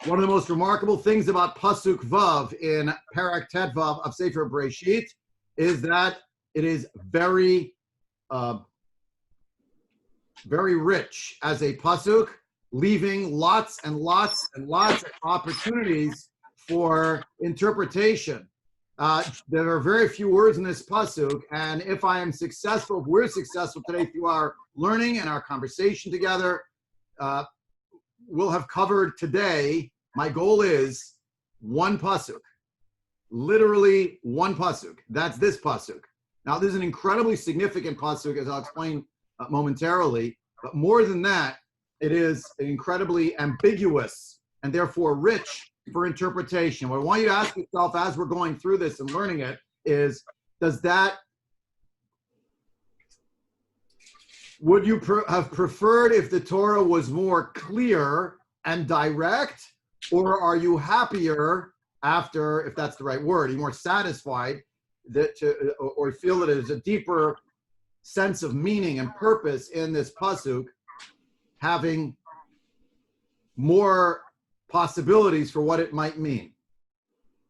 One of the most remarkable things about Pasuk Vav in Parak Tet Vav of Sefer Breisheet is that it is very rich as a Pasuk, leaving lots and lots and lots of opportunities for interpretation. There are very few words in this Pasuk, and if I am successful, if we're successful today through our learning and our conversation together, we'll have covered today. My goal is one pasuk, literally one pasuk. That's this pasuk. Now, this is an incredibly significant pasuk, as I'll explain momentarily. But more than that, it is incredibly ambiguous and therefore rich for interpretation. What I want you to ask yourself as we're going through this and learning it is, would you have preferred if the Torah was more clear and direct, or are you happier after, if that's the right word, are you more satisfied or feel that there's a deeper sense of meaning and purpose in this pasuk, having more possibilities for what it might mean?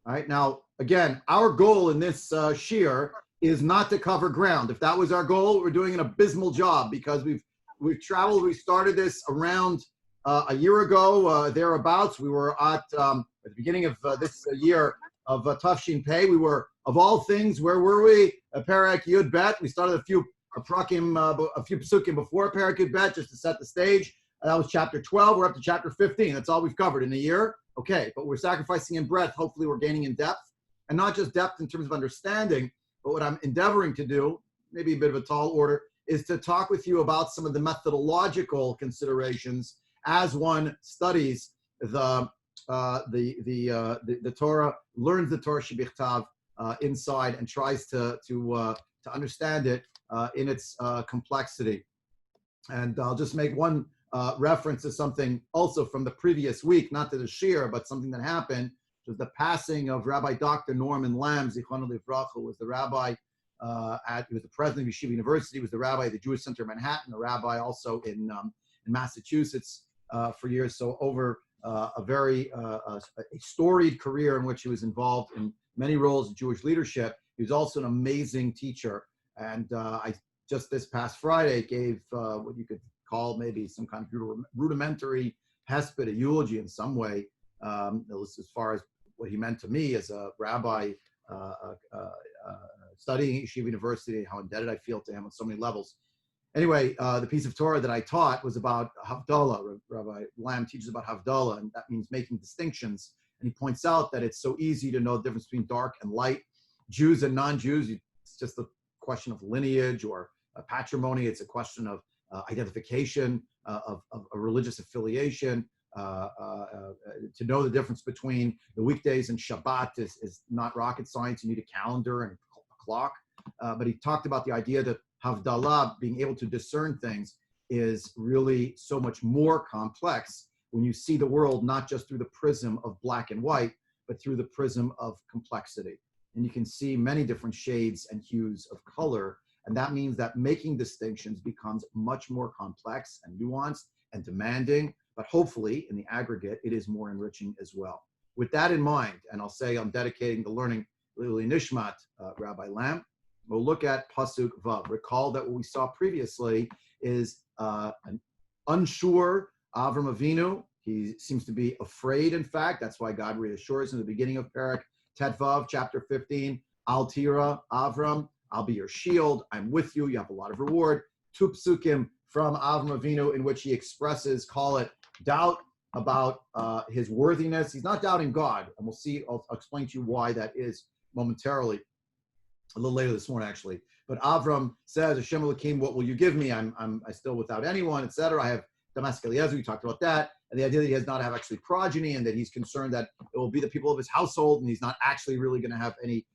All right. Now, again, our goal in this shiur is not to cover ground. If that was our goal, we're doing an abysmal job, because we've traveled. We started this around a year ago, thereabouts. We were at the beginning of this year of Tafshin Pei. We were, of all things, where were we? Parak Yud Bet. We started a few psukim before Parak Yud Bet, just to set the stage. That was chapter 12. We're up to chapter 15. That's all we've covered in a year. Okay, but we're sacrificing in breadth. Hopefully we're gaining in depth, and not just depth in terms of understanding, but what I'm endeavoring to do, maybe a bit of a tall order, is to talk with you about some of the methodological considerations as one studies the Torah, learns the Torah Shebichtav inside, and tries to understand it in its complexity. And I'll just make one reference to something also from the previous week, not to the shiur, but something that happened. It was the passing of Rabbi Dr. Norman Lamb, Zichrono Livracha, who was the rabbi he was the president of Yeshiva University, was the rabbi at the Jewish Center of Manhattan, a rabbi also in Massachusetts for years. So over a very storied career in which he was involved in many roles of Jewish leadership. He was also an amazing teacher. And I just this past Friday gave what you could call maybe some kind of rudimentary hesped, a eulogy in some way, as far as what he meant to me as a rabbi studying at Yeshiva University, how indebted I feel to him on so many levels. Anyway, the piece of Torah that I taught was about Havdalah. Rabbi Lamb teaches about Havdalah, and that means making distinctions. And he points out that it's so easy to know the difference between dark and light, Jews and non-Jews. It's just a question of lineage or patrimony. It's a question of identification, of a religious affiliation. To know the difference between the weekdays and Shabbat is not rocket science. You need a calendar and a clock. But he talked about the idea that Havdalah, being able to discern things, is really so much more complex when you see the world not just through the prism of black and white, but through the prism of complexity. And you can see many different shades and hues of color. And that means that making distinctions becomes much more complex and nuanced and demanding, but hopefully in the aggregate, it is more enriching as well. With that in mind, and I'll say I'm dedicating the learning Lili Nishmat, Rabbi Lamb, we'll look at Pasuk Vav. Recall that what we saw previously is an unsure Avraham Avinu. He seems to be afraid, in fact. That's why God reassures in the beginning of Parak Tet Vav, chapter 15, Al Tira, Avram, I'll be your shield. I'm with you. You have a lot of reward. Two psukim from Avraham Avinu in which he expresses, call it, doubt about his worthiness. He's not doubting God. And we'll see, I'll explain to you why that is momentarily, a little later this morning, actually. But Avram says, Hashem Elokim, what will you give me? I'm still without anyone, etc. I have Damascus Eliezer, we talked about that. And the idea that he does not have actually progeny, and that he's concerned that it will be the people of his household, and he's not actually really going to have any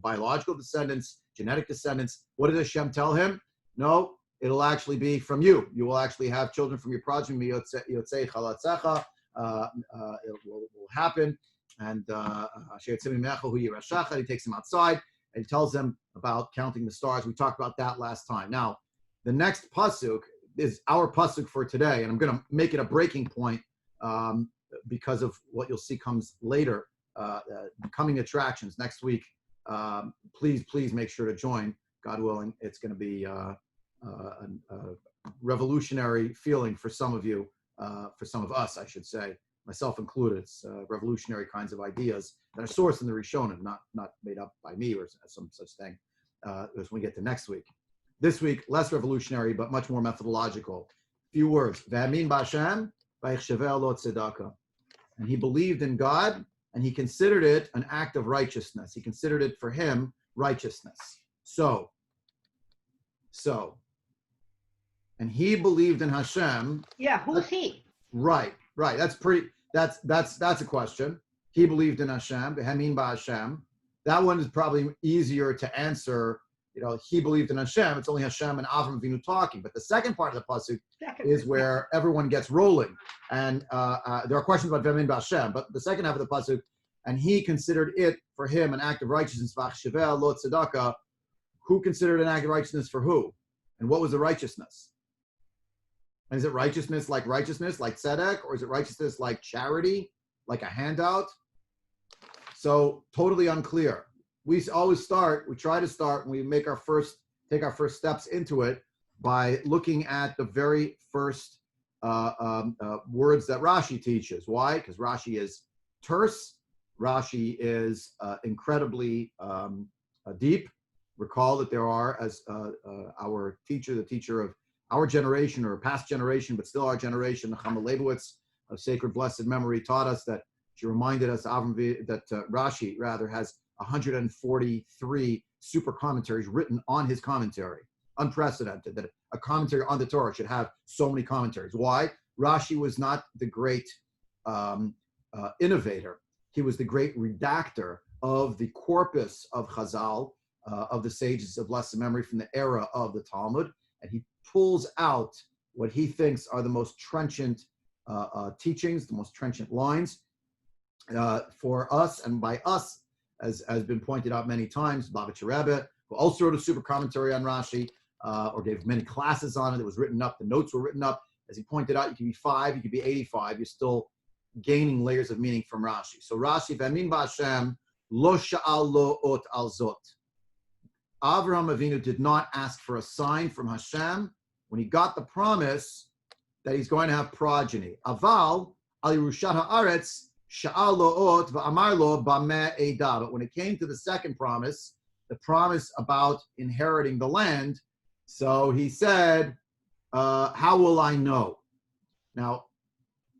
biological descendants, genetic descendants. What does Hashem tell him? No, it'll actually be from you. You will actually have children from your progeny. Yotzei chalatzecha. It will happen. And he takes him outside and tells him about counting the stars. We talked about that last time. Now, the next pasuk is our pasuk for today, and I'm going to make it a breaking point because of what you'll see comes later, coming attractions next week. Please make sure to join. God willing, it's going to be a revolutionary feeling for some of you, for some of us, I should say, myself included. It's revolutionary kinds of ideas that are sourced in the Rishonim, not made up by me or some such thing. As we get to next week. This week, less revolutionary, but much more methodological. Few words. V'amin b'Hashem v'yichshaveh lo tzedakah. And he believed in God, and he considered it an act of righteousness. He considered it for him righteousness. So, and he believed in Hashem. Yeah, who's he? Right. That's a question. He believed in Hashem. V'amin b'Hashem. That one is probably easier to answer. He believed in Hashem. It's only Hashem and Avraham Avinu talking. But the second part of the pasuk is where everyone gets rolling. And there are questions about V'amin b'Hashem. But the second half of the pasuk, and he considered it for him an act of righteousness. V'achshaveh lo tzedakah. Who considered an act of righteousness for who? And what was the righteousness? And is it righteousness like tzedek, or is it righteousness like charity, like a handout? So totally unclear. We try to start when we take our first steps into it by looking at the very first words that Rashi teaches. Why? Because Rashi is terse. Rashi is incredibly deep. Recall that there are, as our teacher, the teacher of our generation or past generation, but still our generation, Chama Leibowitz of sacred blessed memory, taught us that. She reminded us that Rashi has 143 super commentaries written on his commentary. Unprecedented that a commentary on the Torah should have so many commentaries. Why? Rashi was not the great innovator. He was the great redactor of the corpus of Chazal, of the sages of blessed memory from the era of the Talmud, and he pulls out what he thinks are the most trenchant teachings, the most trenchant lines. For us, and by us, as has been pointed out many times, Bavitcher Rebbe, who also wrote a super commentary on Rashi, or gave many classes on it. It was written up, the notes were written up. As he pointed out, you can be 5, you could be 85, you're still gaining layers of meaning from Rashi. So Rashi, V'amin b'Hashem, lo sha'al lo ot al zot. Avraham Avinu did not ask for a sign from Hashem when he got the promise that he's going to have progeny. Aval, al Yerushat ha'aretz, Sha'al lo ot v'amar lo b'meh edah. But when it came to the second promise, the promise about inheriting the land, so he said, how will I know? Now,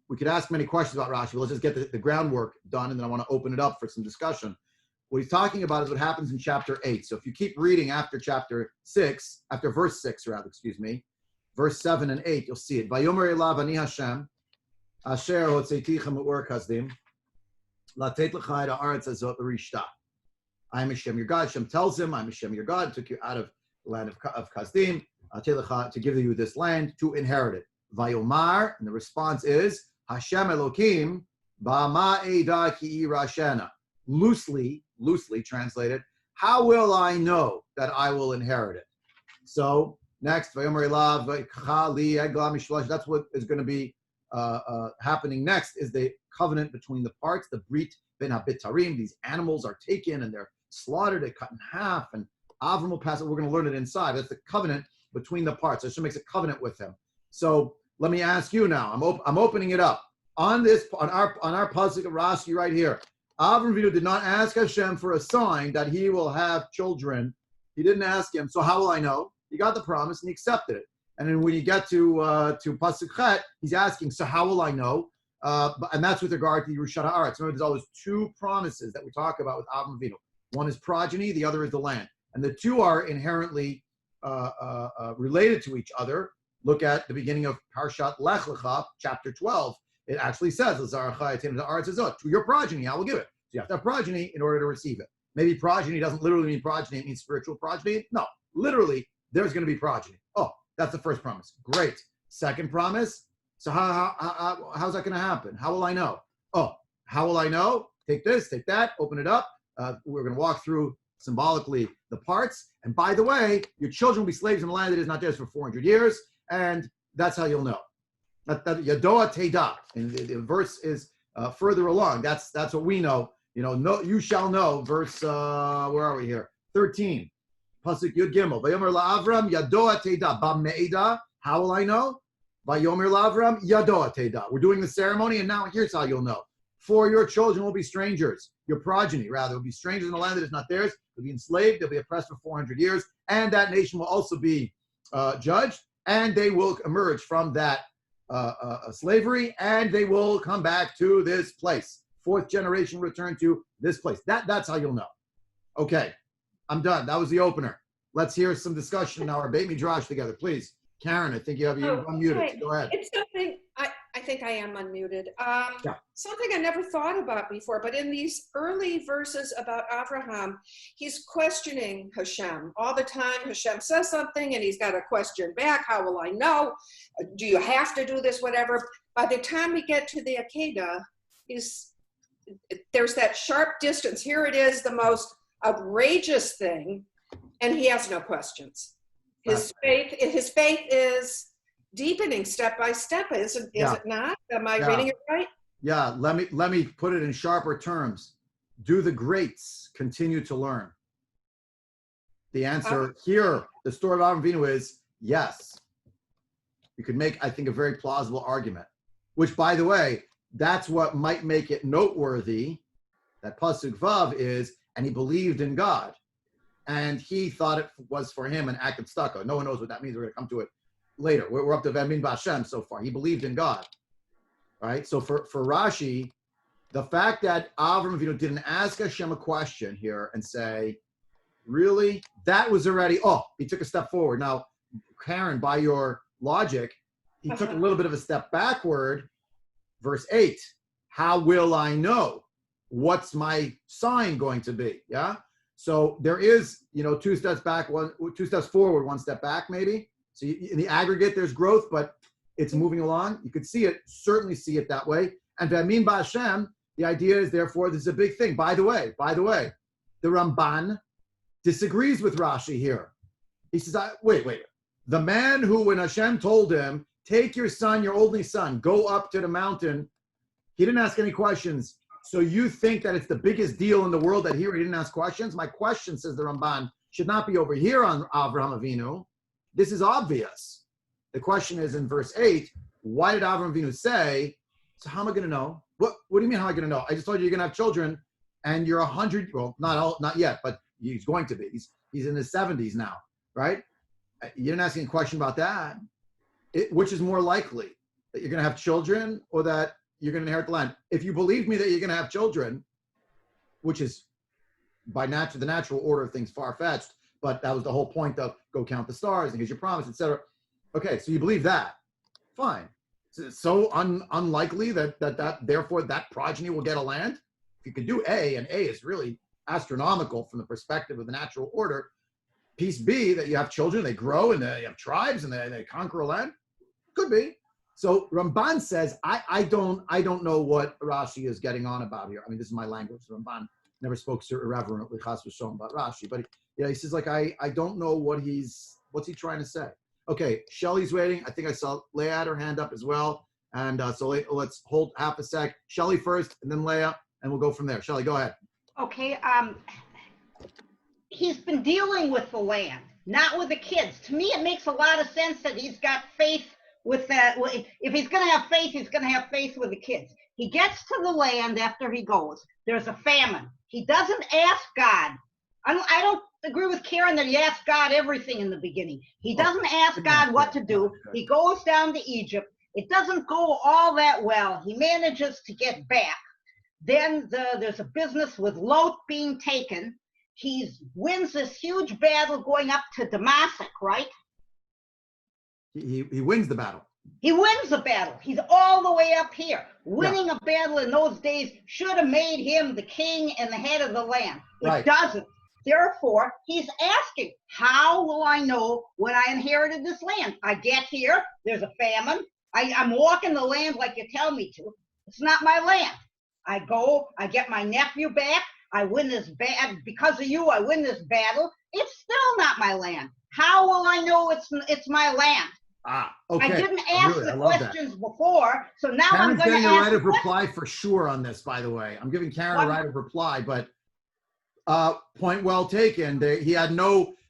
we could ask many questions about Rashi, but let's just get the groundwork done, and then I want to open it up for some discussion. What he's talking about is what happens in chapter 8. So if you keep reading after chapter 6, after verse 6, verse 7 and 8, you'll see it. Vayomer elav ani Hashem, Asher hotzeiticha me'or kasdim, latet lecha et haaretz hazot l'rishta. I am Hashem your God. Hashem tells him, I'm Hashem your God. I took you out of the land of Kasdim, to give you this land to inherit it. Vayomar, and the response is Hashem Elokim ba'ma eida ki rashena. Loosely translated, how will I know that I will inherit it? So next, Vayomer elav v'cha li egla mishlosh. That's what is going to be happening next, is the covenant between the parts, the brit ben habitarim. These animals are taken and they're slaughtered, they're cut in half, and Avram will pass it. We're going to learn it inside. That's the covenant between the parts. Hashem makes a covenant with him. So let me ask you now. I'm opening it up on our pasuk of Rashi right here. Avram Avinu did not ask Hashem for a sign that he will have children. He didn't ask him. So how will I know? He got the promise and he accepted it. And then when you get to pasuk Chet, he's asking, so how will I know? And that's with regard to Yerushat Haaretz. Remember, there's always two promises that we talk about with Avram Avinu. One is progeny, the other is the land. And the two are inherently related to each other. Look at the beginning of Parshat Lech Lecha, chapter 12. It actually says, to your progeny, I will give it. So you have to have progeny in order to receive it. Maybe progeny doesn't literally mean progeny, it means spiritual progeny. No, literally, there's going to be progeny. Oh, that's the first promise. Great. Second promise. So how's that going to happen? How will I know? Oh, how will I know? Take this, take that, open it up. We're going to walk through symbolically the parts. And by the way, your children will be slaves in a land that is not theirs for 400 years. And that's how you'll know. Yadoa Teda. And the verse is further along. That's what we know. No, you shall know. Verse, where are we here? 13. Pasuk Yud Gimel. Vayomer la'Avram Yadoa Teda. Ba'me'eda. How will I know? Vayomer la'Avram Yadoa Teda. We're doing the ceremony, and now here's how you'll know. For your children will be strangers. Your progeny, rather, will be strangers in a land that is not theirs. They'll be enslaved. They'll be oppressed for 400 years. And that nation will also be judged. And they will emerge from that slavery. And they will come back to this place. Fourth generation return to this place. That's how you'll know. Okay, I'm done. That was the opener. Let's hear some discussion now. Our Beit Midrash together, please. Karen, I think you have you unmuted. Right. Go ahead. It's something, I think I am unmuted. Yeah. Something I never thought about before, but in these early verses about Avraham, he's questioning Hashem all the time. Hashem says something and he's got a question back. How will I know? Do you have to do this? Whatever. By the time we get to the Akedah, there's that sharp distance. Here it is, the most outrageous thing, and he has no questions. His faith is deepening step by step, is it not? Am I reading it right? Yeah, let me put it in sharper terms. Do the greats continue to learn? The answer here, the story of Avinu is yes. You could make, I think, a very plausible argument, which, by the way, that's what might make it noteworthy. That Pasuk Vav is, and he believed in God. And he thought it was for him an act of tzedakah. No one knows what that means. We're going to come to it later. We're up to V'amin B'Hashem so far. He believed in God, right? So for Rashi, the fact that Avraham Avinu didn't ask Hashem a question here and say, really? That was already, he took a step forward. Now, Karen, by your logic, he took a little bit of a step backward. Verse 8, how will I know? What's my sign going to be? Yeah? So there is, 2 steps back, 2 steps forward, 1 step back, maybe. So in the aggregate, there's growth, but it's moving along. You could certainly see it that way. And V'amin B'Hashem, the idea is, therefore, this is a big thing. By the way, the Ramban disagrees with Rashi here. He says, wait. The man who, when Hashem told him, take your son, your only son, go up to the mountain, he didn't ask any questions. So you think that it's the biggest deal in the world that here he didn't ask questions? My question, says the Ramban, should not be over here on Avraham Avinu. This is obvious. The question is in verse 8, why did Avraham Avinu say, so how am I going to know? What do you mean how am I going to know? I just told you you're going to have children and you're 100, well, not yet, but he's going to be. He's in his 70s now, right? You didn't ask any question about that. Which is more likely, that you're going to have children or that you're going to inherit the land? If you believe me that you're going to have children, which is by the natural order of things far-fetched, but that was the whole point of go count the stars and here's your promise, etc. Okay, so you believe that. Fine. So unlikely that therefore that progeny will get a land. If you could do A, and A is really astronomical from the perspective of the natural order. Piece B, that you have children, they grow and they have tribes and they conquer a land. Could be. So Ramban says, I don't know what Rashi is getting on about here. I mean, this is my language. Ramban never spoke so irreverently chas v'shalom about Rashi, but he says like I don't know what's he trying to say. Okay, Shelly's waiting. I think I saw Leah had her hand up as well, and so let's hold half a sec. Shelly first, and then Leah, and we'll go from there. Shelly, go ahead. Okay. He's been dealing with the land, not with the kids. To me, it makes a lot of sense that he's got faith with that. If he's going to have faith, he's going to have faith with the kids. He gets to the land after he goes. There's a famine. He doesn't ask God. I don't agree with Karen that he asked God everything in the begining. He doesn't ask God what to do. He goes down to Egypt. It doesn't go all that well. He manages to get back. Then there's a business with Lot being taken. He wins this huge battle going up to Damascus, right? He wins the battle. He wins the battle. He's all the way up here. Winning a battle in those days should have made him the king and the head of the land. It doesn't. Therefore, he's asking, how will I know when I inherited this land? I get here, there's a famine. I'm walking the land like you tell me to. It's not my land. I go, I get my nephew back. I win this battle. Because of you, I win this battle. It's still not my land. How will I know it's my land? Okay. I didn't ask Really, I the love that. questions before, so now I'm Karen's going to getting a ask right the of reply for sure on this, by the way. I'm giving Karen a right of reply, but point well taken. There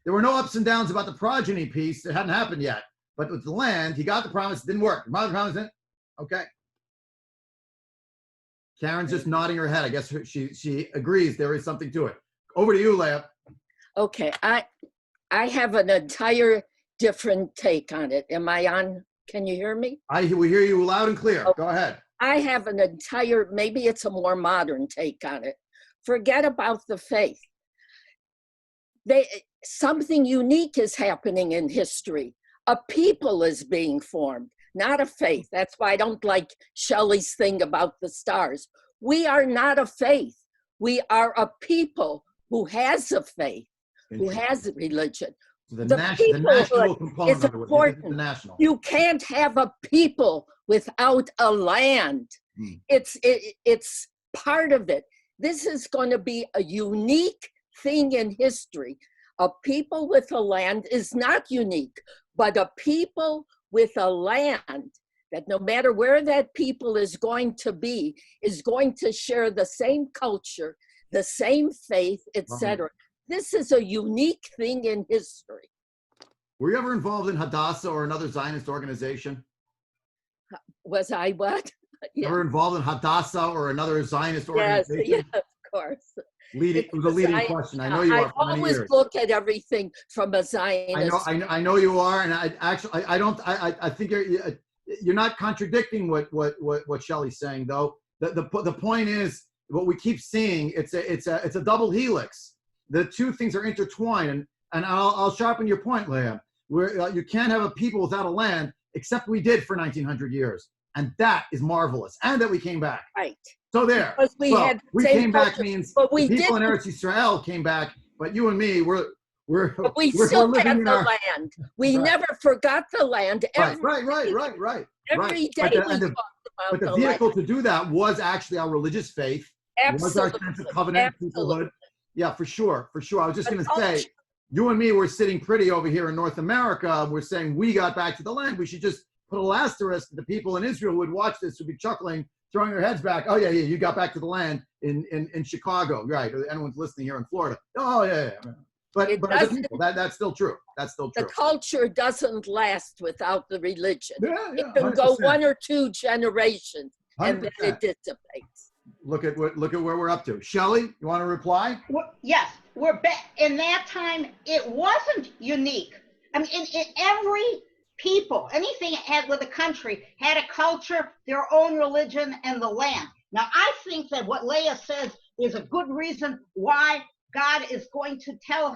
were no ups and downs about the progeny piece. It hadn't happened yet. But with the land, he got the promise, it didn't work. The promise didn't. Okay. Karen's just nodding her head. I guess she agrees there is something to it. Over to you, Leah. Okay, I have an entire different take on it. Am I on? Can you hear me? We hear you loud and clear. Okay. Go ahead. I have an entire, maybe it's a more modern take on it. Forget about the faith. Something unique is happening in history. A people is being formed, not a faith. That's why I don't like Shelley's thing about the stars. We are not a faith. We are a people who has a faith, who has a religion. The national component is of it. important. The national. You can't have a people without a land. It's part of it. This is going to be a unique thing in history. A people with a land is not unique, but a people with a land that no matter where that people is going to be, is going to share the same culture, the same faith, etc. This is a unique thing in history. Were you ever involved in Hadassah or another Zionist organization? Was I what? Ever involved in Hadassah or another Zionist organization? Yes, of course. It was a leading question. I know you are. I always look at everything from a Zionist. I know you are, and I think you're not contradicting what Shelley's saying, though. The point is, what we keep seeing, it's a double helix. The two things are intertwined, and I'll sharpen your point, Leah. Where you can't have a people without a land, except we did for 1900 years, and that is marvelous. And that we came back. Right. So there. Because we came culture, back means but we people in didn't. Eretz Yisrael came back, but you and me, But we still had the land. We never forgot the land. Right. Every day we talked about but the vehicle to do that was actually our religious faith. Absolutely. Was our sense of covenant peoplehood. Yeah, for sure. I was just going to say, you and me were sitting pretty over here in North America. We're saying we got back to the land. We should just put a little asterisk. The people in Israel who would watch this would be chuckling, throwing their heads back. Oh, yeah, you got back to the land in Chicago. Right. Anyone's listening here in Florida. Oh, yeah. But as a people, that's still true. The culture doesn't last without the religion. Yeah, it can 100%. go 1 or 2 generations 100%. and then it dissipates. Look at where we're up to. Shelley, you want to reply? Yes, we're back. In that time, it wasn't unique. I mean, in every people, anything with a country had a culture, their own religion, and the land. Now, I think that what Leah says is a good reason why God is going to tell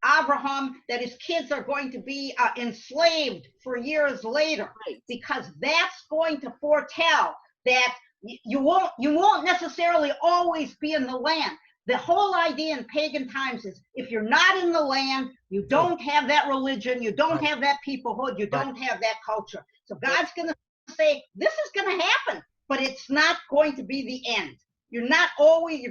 Avraham that his kids are going to be enslaved for years later, because that's going to foretell that you won't necessarily always be in the land. The whole idea in pagan times is if you're not in the land, you don't have that religion, you don't have that peoplehood, you don't have that culture. So God's going to say, this is going to happen, but it's not going to be the end. You're not always,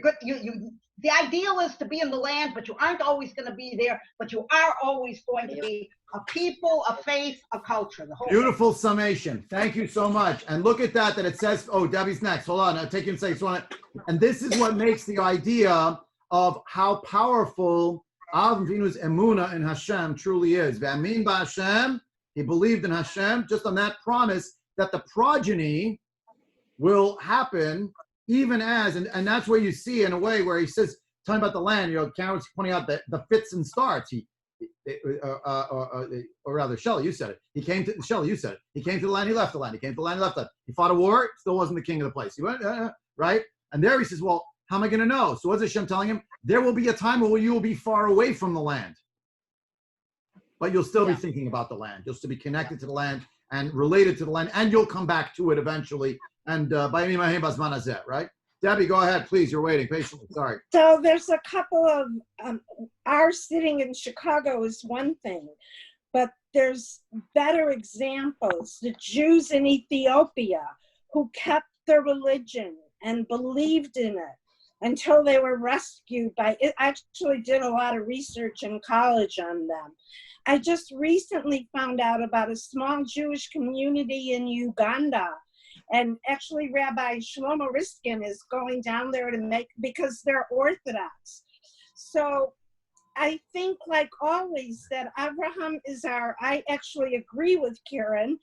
the ideal is to be in the land, but you aren't always going to be there, but you are always going to be a people, a faith, a culture. The whole beautiful thing. Summation. Thank you so much. And look at that it says, oh, Debbie's next. Hold on, I'll take you in a second. And this is what makes the idea of how powerful Avinu's emunah in Hashem truly is. V'amin b'Hashem, he believed in Hashem, just on that promise that the progeny will happen even as, and that's where you see in a way where he says, talking about the land, Karen was pointing out that the fits and starts. Or rather, Shelley, you said it. He came to the land, he left the land. He came to the land, he left the land. He fought a war, still wasn't the king of the place. He went, right? And there he says, well, how am I going to know? So what's Hashem telling him? There will be a time where you will be far away from the land. But you'll still be thinking about the land. You'll still be connected to the land and related to the land, and you'll come back to it eventually. And right? Debbie, go ahead, please. You're waiting patiently. Sorry. So there's a couple of, our sitting in Chicago is one thing, but there's better examples. The Jews in Ethiopia who kept their religion and believed in it until they were rescued by, it actually did a lot of research in college on them. I just recently found out about a small Jewish community in Uganda. And actually, Rabbi Shlomo Riskin is going down there to because they're Orthodox. So I think, like always, that Avraham is I actually agree with Karen,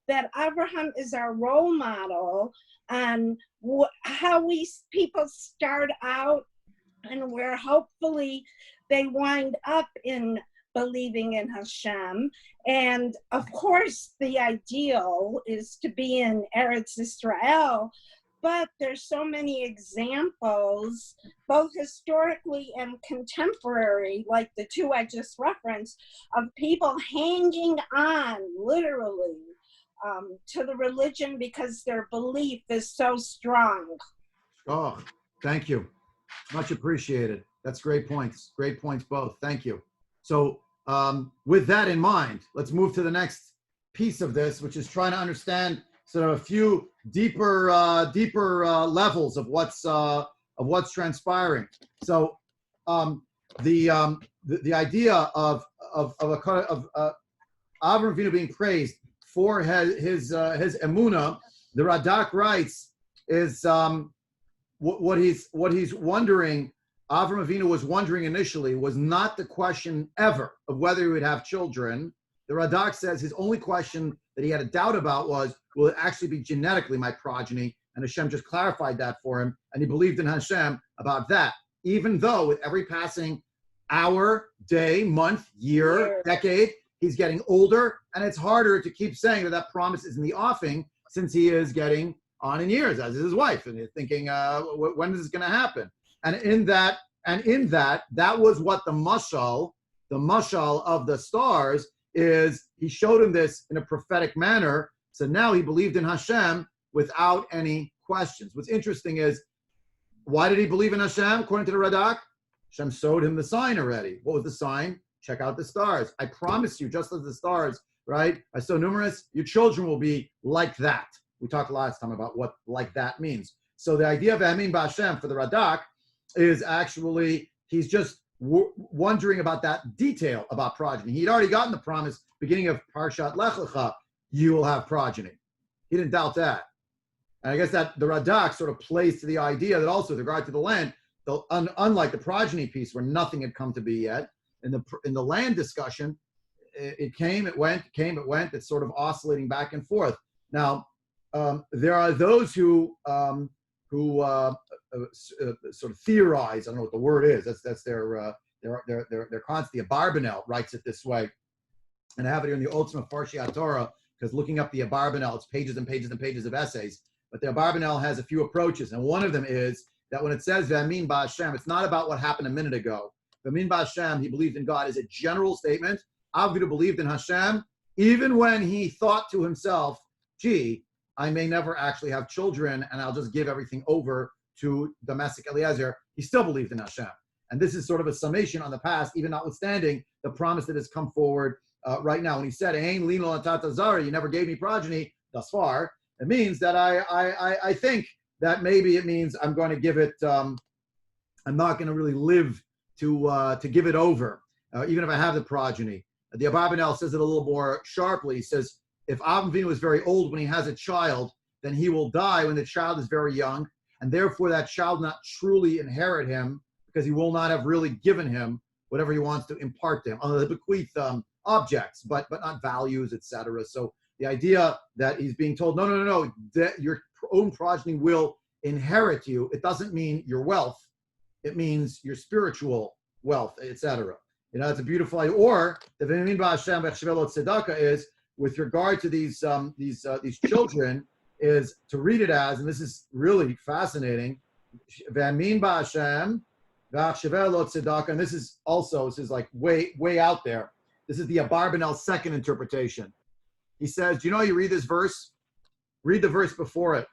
that Avraham is our role model on how people start out and where hopefully they wind up in believing in Hashem. And of course, the ideal is to be in Eretz Israel, but there's so many examples, both historically and contemporary, like the two I just referenced, of people hanging on, literally, to the religion because their belief is so strong. Oh, thank you. Much appreciated. That's great points. Great points both. Thank you. So with that in mind, let's move to the next piece of this, which is trying to understand sort of a few deeper levels of what's transpiring. So the idea of Avraham Avinu being praised for his emunah, the Radak writes, is what he's wondering. Avraham Avinu was wondering initially was not the question ever of whether he would have children. The Radak says his only question that he had a doubt about was, will it actually be genetically my progeny? And Hashem just clarified that for him, and he believed in Hashem about that, even though with every passing hour, day, month, year, decade, he's getting older, and it's harder to keep saying that promise is in the offing since he is getting on in years, as is his wife, and he's thinking, when is this going to happen? And in that, that was what the mashal of the stars is. He showed him this in a prophetic manner. So now he believed in Hashem without any questions. What's interesting is, why did he believe in Hashem? According to the Radak, Hashem showed him the sign already. What was the sign? Check out the stars. I promise you, just as the stars, right, are so numerous, your children will be like that. We talked last time about what like that means. So the idea of Amin B'Hashem for the Radak is actually, he's just wondering about that detail about progeny. He'd already gotten the promise, beginning of Parshat Lech Lecha, you will have progeny. He didn't doubt that. And I guess that the Radak sort of plays to the idea that also with regard to the land, unlike the progeny piece where nothing had come to be yet, in the land discussion, it came, it went, it's sort of oscillating back and forth. Now, there are those who sort of theorize. I don't know what the word is. That's their concept. The Abarbanel writes it this way, and I have it here in the Ultima Parshiat Torah, because looking up the Abarbanel, it's pages and pages and pages of essays. But the Abarbanel has a few approaches, and one of them is that when it says V'amin B'Hashem, it's not about what happened a minute ago. V'amin B'Hashem, he believed in God, is a general statement. Avinu believed in Hashem, even when he thought to himself, gee, I may never actually have children, and I'll just give everything over to domestic Eliezer. He still believed in Hashem. And this is sort of a summation on the past, even notwithstanding the promise that has come forward right now. When he said, Ein lino atata zari, you never gave me progeny thus far, it means that I think that maybe it means I'm going to give it, I'm not going to really live to give it over, even if I have the progeny. The Abarbanel says it a little more sharply. He says, if Avraham Avinu is very old when he has a child, then he will die when the child is very young, and therefore that child will not truly inherit him because he will not have really given him whatever he wants to impart to him. He'll bequeath objects, but not values, etc. So the idea that he's being told, no, that your own progeny will inherit you, it doesn't mean your wealth. It means your spiritual wealth, etc. You know, it's a beautiful idea. Or the V'amin B'Hashem v'chshavelo tzedakah is, with regard to these children, is to read it as, and this is really fascinating, V'amin B'Hashem v'chshavelo tzedakah, and this is like way out there. This is the Abarbanel's second interpretation. He says, do you know, you read this verse? Read the verse before it.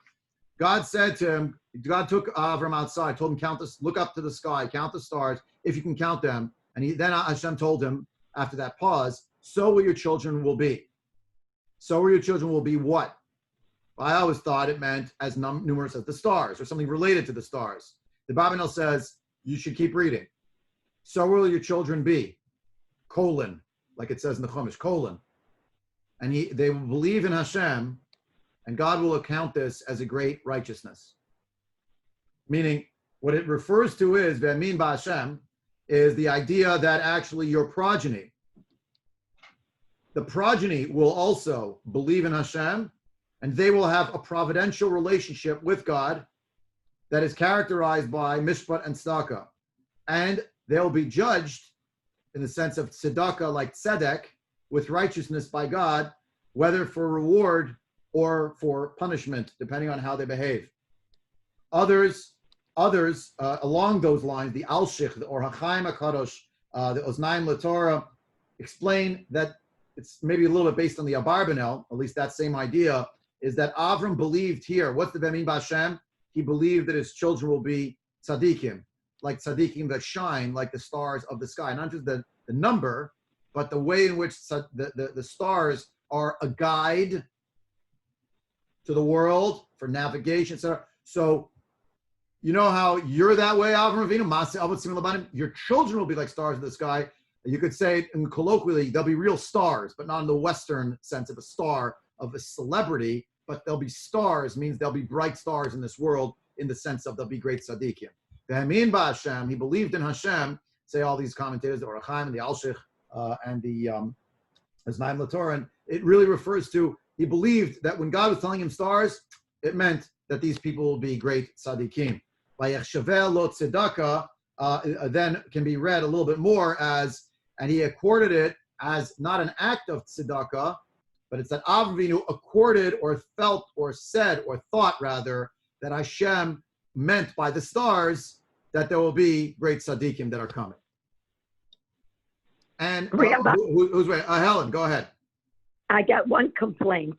God said to him, God took Avram outside, told him, look up to the sky, count the stars, if you can count them. And then Hashem told him, after that pause, so will your children will be. So will your children will be what? Well, I always thought it meant as numerous as the stars, or something related to the stars. The Abarbanel says, you should keep reading. So will your children be, like it says in the Chumash, colon. And they will believe in Hashem, and God will account this as a great righteousness. Meaning, what it refers to is, Ve'amin ba'Hashem, is the idea that actually your progeny, the progeny will also believe in Hashem, and they will have a providential relationship with God that is characterized by mishpat and tzedakah. And they'll be judged in the sense of tzedakah, like tzedek, with righteousness by God, whether for reward or for punishment, depending on how they behave. Others, along those lines, the Alshich, or Hachaim HaKadosh, the Oznaim LaTorah, explain that it's maybe a little bit based on the Abarbanel, at least that same idea, is that Avram believed here, what's the Bemin B'Hashem? He believed that his children will be tzaddikim, like tzaddikim that shine like the stars of the sky. Not just the number, but the way in which the stars are a guide to the world for navigation, etc. So, you know how you're that way, Avraham Avinu? Your children will be like stars in the sky. You could say, and colloquially, they'll be real stars, but not in the Western sense of a star, of a celebrity, but they'll be stars, means they'll be bright stars in this world in the sense of they'll be great tzaddikim. Ve'amin ba'Hashem, he believed in Hashem, say all these commentators, the Orachaim and the Alshich and the Oznaim LaTorah, and it really refers to, he believed that when God was telling him stars, it meant that these people will be great tzaddikim. Vayechshaveh lo tzedakah then can be read a little bit more as, and he accorded it as not an act of tzedakah, but it's that Avinu accorded or felt or said or thought rather that Hashem meant by the stars that there will be great tzaddikim that are coming. And who's ready? Helen, go ahead. I got one complaint.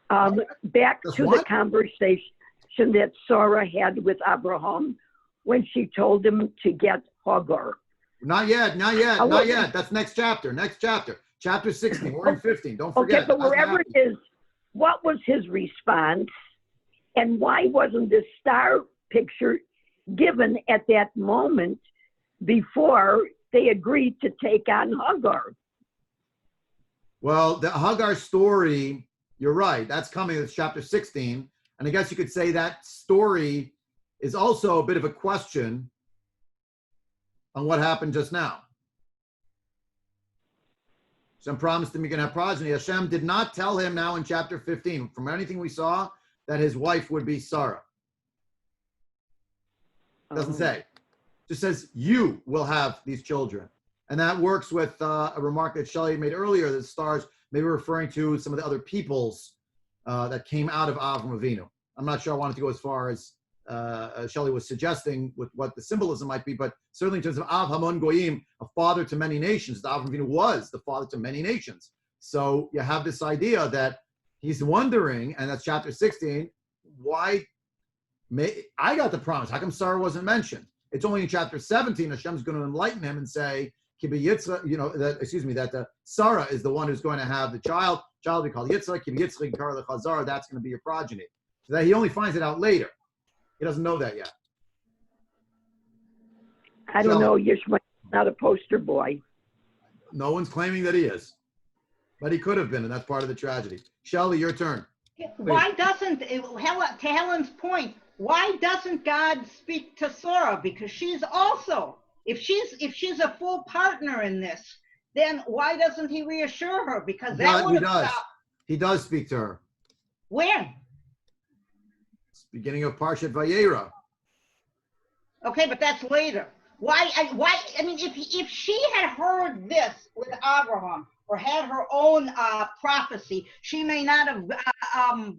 Back Just to one? the conversation that Sarah had with Avraham when she told him to get Hagar. Not yet. That's next chapter. Chapter 16. We're in 15. Don't forget. Okay, but wherever it is, what was his response? And why wasn't the star picture given at that moment before they agreed to take on Hagar? Well, the Hagar story, you're right. That's coming. It's chapter 16. And I guess you could say that story is also a bit of a question on what happened just now. Hashem promised him you're going to have progeny. Hashem did not tell him now in chapter 15, from anything we saw, that his wife would be Sarah. It doesn't say. It just says, you will have these children. And that works with a remark that Shelley made earlier, that stars may be referring to some of the other peoples that came out of Avraham Avinu. I'm not sure I wanted to go as far as Shelley was suggesting with what the symbolism might be, but certainly in terms of Av Hamon Goyim, a father to many nations, the Avraham Avinu was the father to many nations. So you have this idea that he's wondering, and that's chapter 16, why I got the promise. How come Sarah wasn't mentioned? It's only in chapter 17 Hashem's going to enlighten him and say, Kibi Yitzchak, that Sarah is the one who's going to have the child. Child will be called Yitzchak, Kibi Yitzchak, Kar Lechazar, that's going to be your progeny. So that he only finds it out later. He doesn't know that yet. I don't know. Yishmael is not a poster boy. No one's claiming that he is. But he could have been, and that's part of the tragedy. Shelley, your turn. Why doesn't, to Helen's point, why doesn't God speak to Sarah? Because she's also, if she's a full partner in this, then why doesn't he reassure her? Because that would have stopped. He does speak to her. When? It's beginning of Parshat Vayera. Okay, but that's later. Why? I mean, if she had heard this with Avraham or had her own prophecy, she may not have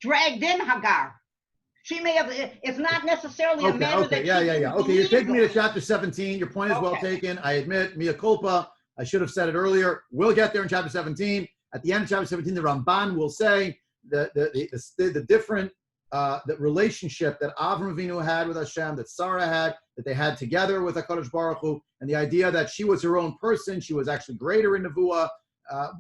dragged in Hagar. She may have. It's not necessarily a matter that. Yeah. Okay, you're taking me to chapter 17. Your point is well taken. I admit, mea culpa. I should have said it earlier. We'll get there in chapter 17. At the end of chapter 17, the Ramban will say the different the relationship that Avraham Avinu had with Hashem, that Sarah had, that they had together with HaKadosh Baruch Hu, and the idea that she was her own person, she was actually greater in Nevuah.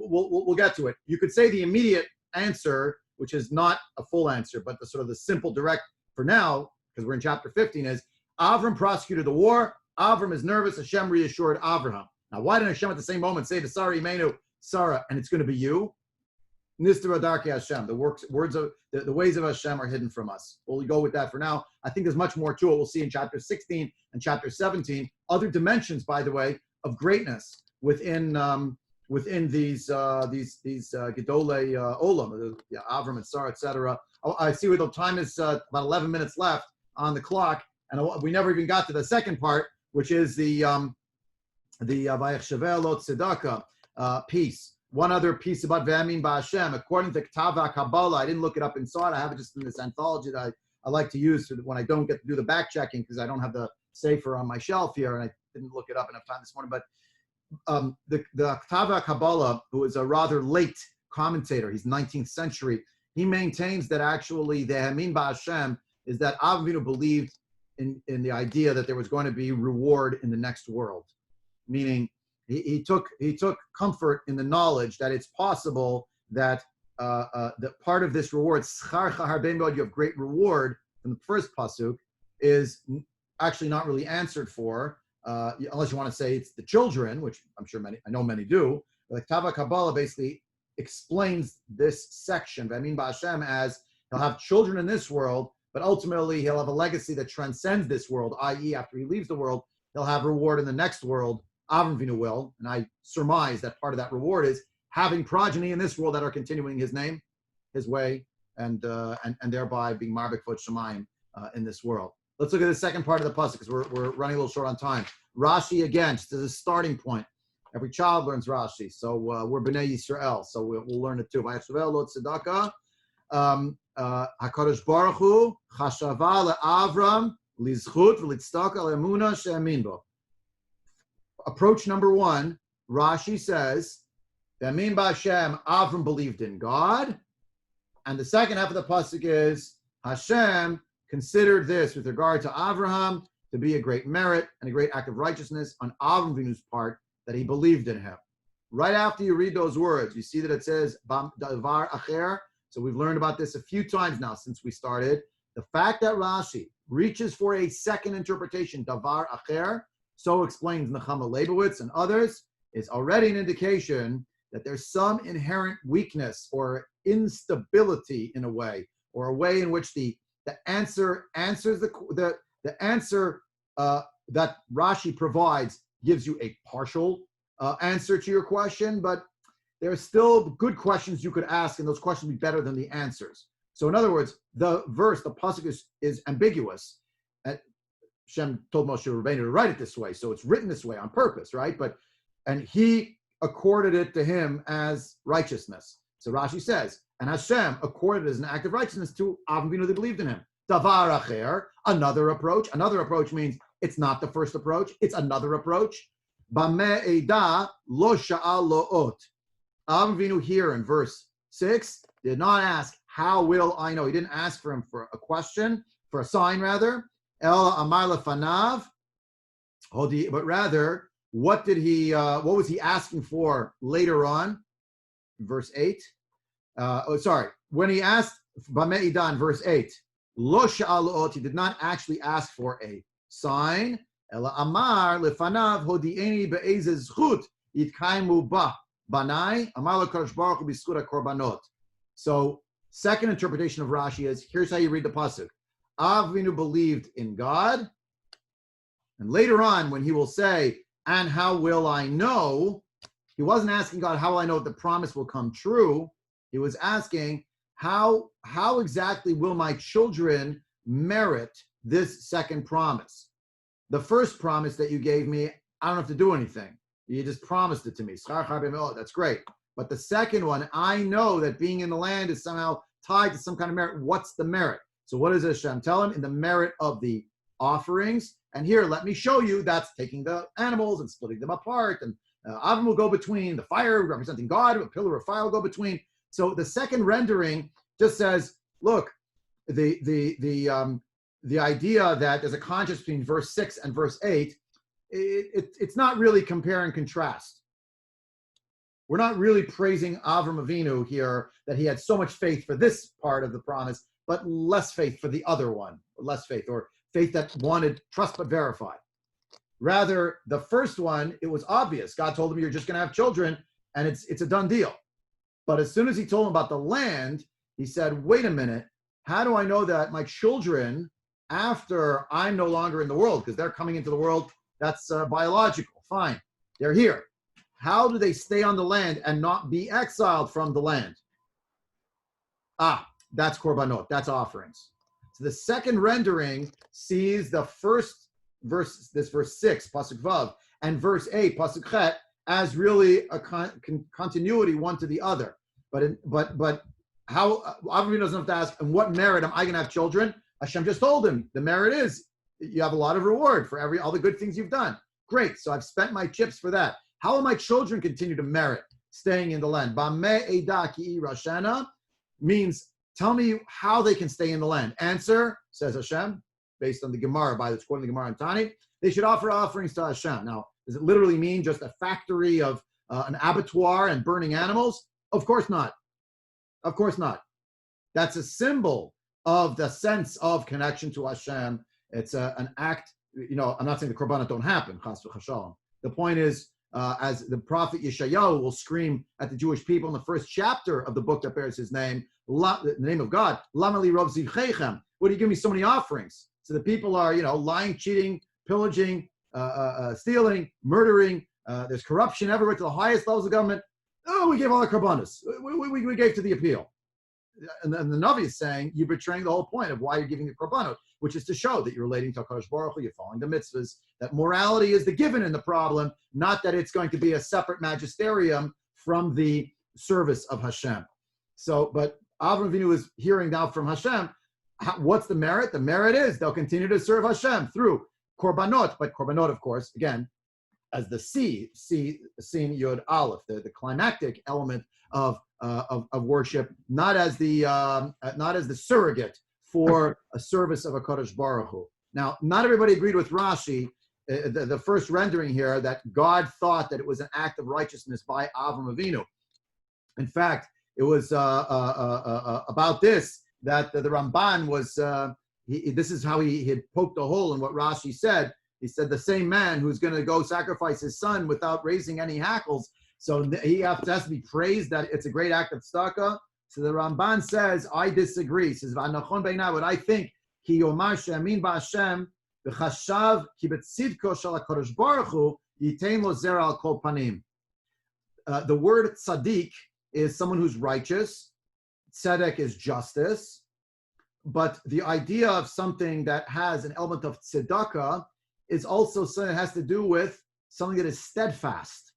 We'll get to it. You could say the immediate answer, which is not a full answer, but the sort of the simple, direct for now, because we're in chapter 15, is Avram prosecuted the war. Avram is nervous. Hashem reassured Avraham. Now Now, why didn't Hashem at the same moment say to Sarah Imenu, Sarah, and it's going to be you? Nistara Darkei Hashem. The ways of Hashem are hidden from us. We'll go with that for now. I think there's much more to it. We'll see in chapter 16 and chapter 17 other dimensions, by the way, of greatness within these Gedolei Olam, Avram and Sarah, etc. I see where the time is about 11 minutes left on the clock, and we never even got to the second part, which is the Vayach Shaveh Lo Tzedakah piece. One other piece about Ve'amin Ba'Hashem, according to Ketava Kabbalah, I didn't look it up inside. I have it just in this anthology that I like to use when I don't get to do the back checking because I don't have the sefer on my shelf here, and I didn't look it up enough time this morning. But the Ketava Kabbalah, who is a rather late commentator, he's 19th century, he maintains that actually the Ve'amin Ba'Hashem is that Avinu believed in the idea that there was going to be reward in the next world, meaning he took comfort in the knowledge that it's possible that that part of this reward, you have great reward from the first pasuk, is actually not really answered for, unless you want to say it's the children, which I know many do. But Tava Kabbalah basically explains this section, Ve'amin Ba'Hashem, as he'll have children in this world, but ultimately he'll have a legacy that transcends this world, i.e. after he leaves the world, he'll have reward in the next world. Avinu will, and I surmise that part of that reward is having progeny in this world that are continuing his name, his way, and thereby being marbek v'ot shemayim in this world. Let's look at the second part of the pasuk because we're running a little short on time. Rashi again, just as a starting point. Every child learns Rashi, so we're Bnei Yisrael, so we'll learn it too. Vayachshavel lo tzedakah. Hakadosh Baruch Hu chashava leAvram lizchut v'litzedakah le'emunah she'amin bo. Approach number one, Rashi says, Ve'amin Ba'Hashem, Avram believed in God. And the second half of the pasuk is, Hashem considered this with regard to Avraham to be a great merit and a great act of righteousness on Avravinu's part that he believed in him. Right after you read those words, you see that it says, Davar Acher. So we've learned about this a few times now since we started. The fact that Rashi reaches for a second interpretation, Davar Acher, so explains Nechama Leibowitz and others, is already an indication that there's some inherent weakness or instability in a way, or a way in which the answer answers the answer that Rashi provides gives you a partial answer to your question, but there are still good questions you could ask, and those questions would be better than the answers. So in other words, the pasuk is ambiguous. Hashem told Moshe Rabbeinu to write it this way, so it's written this way on purpose, right? And he accorded it to him as righteousness. So Rashi says, and Hashem accorded it as an act of righteousness to Avinu that believed in him. Davar acher, another approach. Another approach means it's not the first approach, it's another approach. Bameh eda lo sha'al lo ot. Avinu here in verse 6 did not ask, how will I know? He didn't ask for him for a question, for a sign rather. El amar lefanav, but rather, what was he asking for later on? Verse 8. When he asked Bameidah in verse 8, Lo sha'al ot, he did not actually ask for a sign. El amar lefanav hodi'eni be'ezeh zchut yitkaimu ba banai amar l'kadosh baruch hu b'zchut hakorbanot. So, second interpretation of Rashi is, here's how you read the pasuk. Avinu believed in God, and later on when he will say, and how will I know? He wasn't asking God, how will I know the promise will come true? He was asking, how exactly will my children merit this second promise? The first promise that you gave me, I don't have to do anything. You just promised it to me. That's great. But the second one, I know that being in the land is somehow tied to some kind of merit. What's the merit? So what does Hashem tell him? In the merit of the offerings. And here, let me show you, that's taking the animals and splitting them apart. And Avram will go between, the fire representing God, a pillar of fire will go between. So the second rendering just says, look, the idea that there's a contrast between verse 6 and verse 8, it's not really compare and contrast. We're not really praising Avram Avinu here that he had so much faith for this part of the promise, but less faith for the other one, less faith, or faith that wanted trust but verified. Rather, the first one, it was obvious. God told him, you're just going to have children, and it's a done deal. But as soon as he told him about the land, he said, wait a minute, how do I know that my children, after I'm no longer in the world, because they're coming into the world, that's biological, fine, they're here. How do they stay on the land and not be exiled from the land? That's korbanot, that's offerings. So the second rendering sees the first verse, this verse 6, pasuk vav, and verse 8, pasuk chet, as really a continuity one to the other. But how Avraham doesn't have to ask, and what merit am I going to have children? Hashem just told him the merit is you have a lot of reward for all the good things you've done. Great, so I've spent my chips for that. How will my children continue to merit staying in the land? Bameh eda ki rashena means tell me how they can stay in the land. Answer, says Hashem, based on the Gemara, by the quoting the Gemara and Tani, they should offer offerings to Hashem. Now, does it literally mean just a factory of an abattoir and burning animals? Of course not. Of course not. That's a symbol of the sense of connection to Hashem. It's an act, I'm not saying the korbanot don't happen, chas v'chashalom. The point is, as the prophet Yeshayahu will scream at the Jewish people in the first chapter of the book that bears his name, the name of God, Lama li rov zivcheichem, what do you give me so many offerings? So the people are, lying, cheating, pillaging, stealing, murdering. There's corruption everywhere to the highest levels of government. Oh, we gave all the korbanos. We gave to the appeal. And the Navi is saying, you're betraying the whole point of why you're giving the korbanot, which is to show that you're relating to HaKadosh Baruch Hu, you're following the mitzvahs, that morality is the given in the problem, not that it's going to be a separate magisterium from the service of Hashem. So, but Avraham Avinu is hearing now from Hashem, what's the merit? The merit is they'll continue to serve Hashem through korbanot, but korbanot, of course, again, as the Sin Yud Aleph, the climactic element of worship, not as the surrogate for a service of a Kadosh Baruch Hu. Now, not everybody agreed with Rashi, the first rendering here, that God thought that it was an act of righteousness by Avraham Avinu. In fact, it was about this that the Ramban was. This is how he had poked a hole in what Rashi said. He said the same man who's going to go sacrifice his son without raising any hackles, so he has to be praised that it's a great act of tzedakah. So the Ramban says, I disagree. He says, what I think, ki yomar she'amin ba'Hashem v'chashav ki b'tzidko shel HaKadosh Baruch Hu yitain lo zera al kol panim. The word tzaddik is someone who's righteous. Tzedek is justice. But the idea of something that has an element of tzedakah is also something that has to do with something that is steadfast.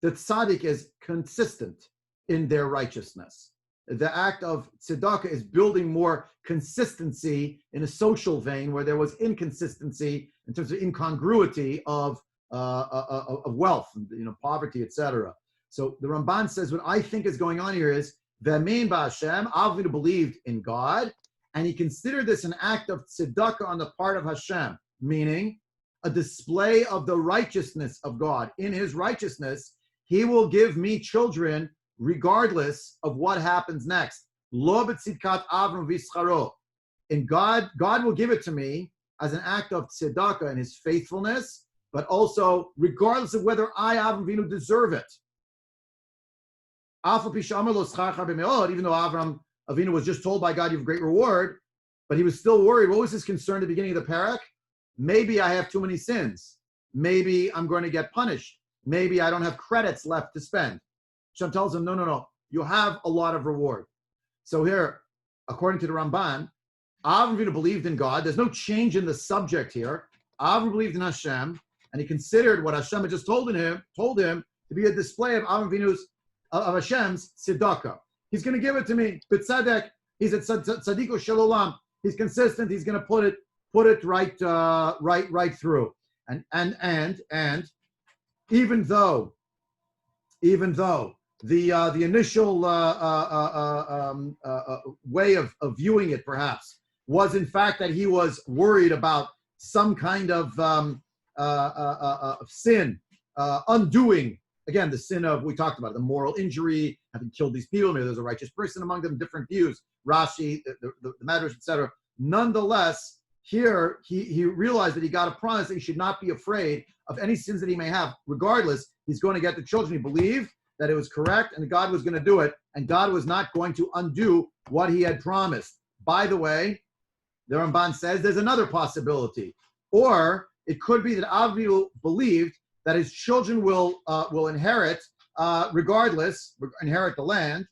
The tzaddik is consistent in their righteousness. The act of tzedakah is building more consistency in a social vein where there was inconsistency in terms of incongruity of wealth, poverty, etc. So the Ramban says what I think is going on here is V'amin ba'Hashem, Avinu believed in God, and he considered this an act of tzedakah on the part of Hashem, meaning a display of the righteousness of God. In his righteousness, he will give me children regardless of what happens next. Lo b'tzidkat Avram v'yischaro. And God will give it to me as an act of tzedakah and his faithfulness, but also regardless of whether I, Avram Avinu, deserve it. Even though Avram Avinu was just told by God, you have great reward, but he was still worried. What was his concern at the beginning of the parak? Maybe I have too many sins. Maybe I'm going to get punished. Maybe I don't have credits left to spend. Hashem tells him, no, you have a lot of reward. So here, according to the Ramban, Avram Avinu believed in God. There's no change in the subject here. Avram believed in Hashem, and he considered what Hashem had just told him to be a display of Avram Avinu's of Hashem's tzedakah. He's going to give it to me. B'tzedek, he's a tzadiko shel olam. He's consistent. He's going to put it right through. And even though the initial way of viewing it perhaps was in fact that he was worried about some kind of sin, undoing. Again, the sin of, we talked about it, the moral injury, having killed these people, maybe there's a righteous person among them, different views, Rashi, the matters, etc. Nonetheless, here he realized that he got a promise that he should not be afraid of any sins that he may have. Regardless, he's going to get the children. He believed that it was correct and God was going to do it, and God was not going to undo what he had promised. By the way, the Ramban says there's another possibility. Or it could be that Avinu believed that his children will inherit regardless, inherit the land.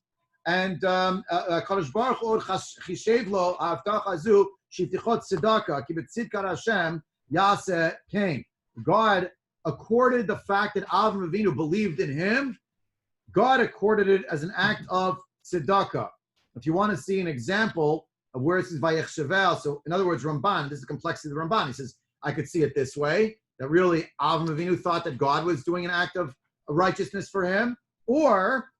And Kadosh Baruch Hu chishev lo ha'avtacha hazu shetichot tzedakah ki b'tzidkat Hashem yaseh kain. God accorded the fact that Avraham Avinu believed in him. God accorded it as an act of tzedakah. If you want to see an example of where it says vayechshevel, so in other words, Ramban, this is the complexity of the Ramban. He says, I could see it this way, that really Avraham Avinu thought that God was doing an act of righteousness for him, or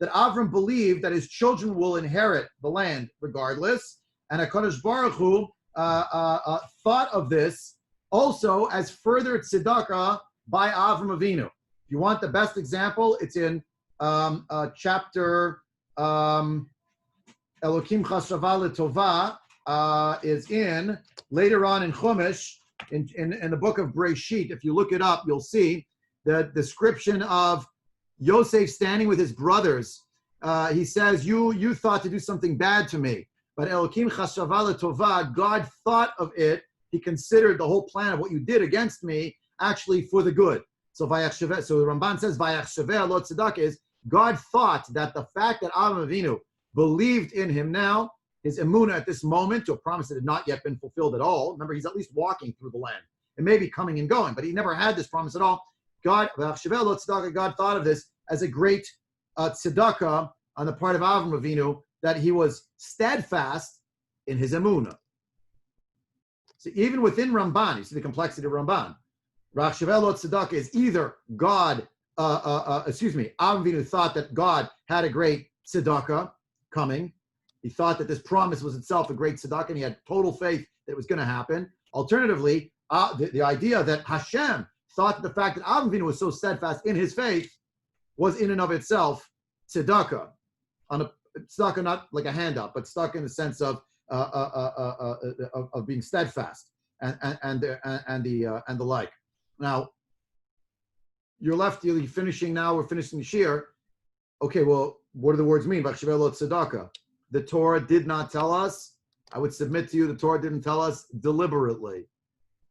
that Avram believed that his children will inherit the land regardless, and HaKadosh Baruch Hu thought of this also as further tzedakah by Avram Avinu. If you want the best example, it's in chapter Elokim Chashavah L'Tova is in later on in Chumash in the book of Breisheet. If you look it up, you'll see the description of Yosef standing with his brothers. He says, you thought to do something bad to me, but Elokim Chashavah L'Tova, God thought of it. He considered the whole plan of what you did against me actually for the good. So the Ramban says, Vayachshaveh lo tzedakah is God thought that the fact that Avraham Avinu believed in him now, his emunah at this moment, to a promise that had not yet been fulfilled at all. Remember, he's at least walking through the land. It may be coming and going, but he never had this promise at all. God thought of this as a great tzedakah on the part of Avraham Avinu, that he was steadfast in his emunah. So even within Ramban, you see the complexity of Ramban. Rachshavel tzedakah is either God, Avraham Avinu thought that God had a great tzedakah coming. He thought that this promise was itself a great tzedakah, and he had total faith that it was going to happen. Alternatively, the idea that Hashem thought that the fact that Avraham Avinu was so steadfast in his faith was in and of itself tzedakah. Tzedakah not like a handout, but tzedakah in the sense of being steadfast and the like. Now, you're left. You're finishing now. We're finishing the shir. Okay, well, what do the words mean? Tzedakah. The Torah did not tell us. I would submit to you, the Torah didn't tell us deliberately,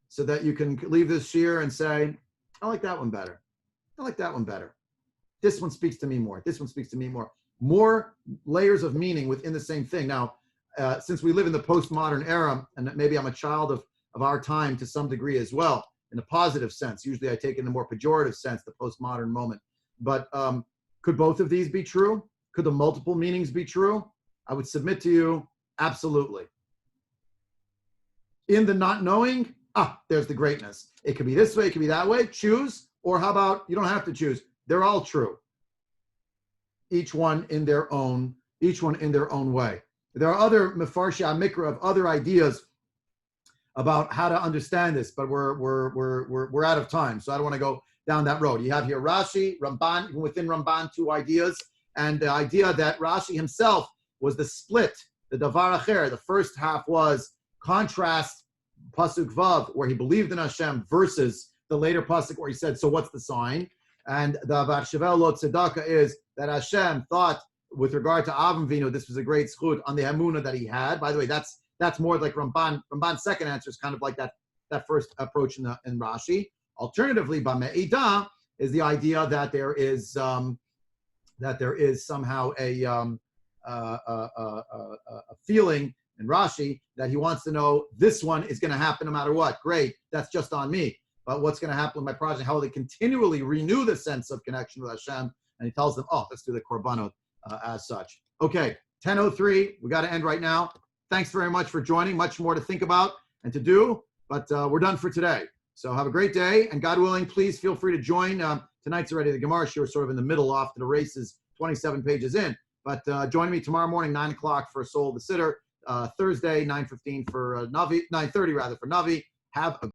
so that you can leave this shir and say, I like that one better. I like that one better. This one speaks to me more. This one speaks to me more. More layers of meaning within the same thing. Now, since we live in the postmodern era, and maybe I'm a child of our time to some degree as well, in a positive sense. Usually I take it in the more pejorative sense, the postmodern moment. But could both of these be true? Could the multiple meanings be true? I would submit to you, absolutely. In the not knowing, there's the greatness. It could be this way, it could be that way. Choose, or how about you don't have to choose? They're all true. Each one in their own way. There are other mefarshei mikra of other ideas about how to understand this, but we're out of time, so I don't want to go down that road. You have here Rashi, Ramban, even within Ramban, two ideas, and the idea that Rashi himself was the split, the davar acher. The first half was contrast pasuk vav, where he believed in Hashem, versus the later pasuk where he said, "So what's the sign?" And the varshavel lo tzedakah is that Hashem thought, with regard to Avraham Avinu, this was a great zchut on the emunah that he had. By the way, that's more like Ramban. Ramban's second answer is kind of like that first approach in Rashi. Alternatively, B'me'idah is the idea that there is somehow a feeling in Rashi that he wants to know this one is going to happen no matter what. Great, that's just on me. But what's going to happen with my project? How will they continually renew the sense of connection with Hashem? And he tells them, let's do the korbanot as such. Okay, 10:03. We got to end right now. Thanks very much for joining. Much more to think about and to do, but we're done for today. So have a great day, and God willing, please feel free to join. Tonight's already the Gemara Shir, sort of in the middle, off to the races, 27 pages in. But join me tomorrow morning, 9 o'clock for Soul the Sitter. Thursday, 9:15 for Navi, 9:30 rather for Navi. Have a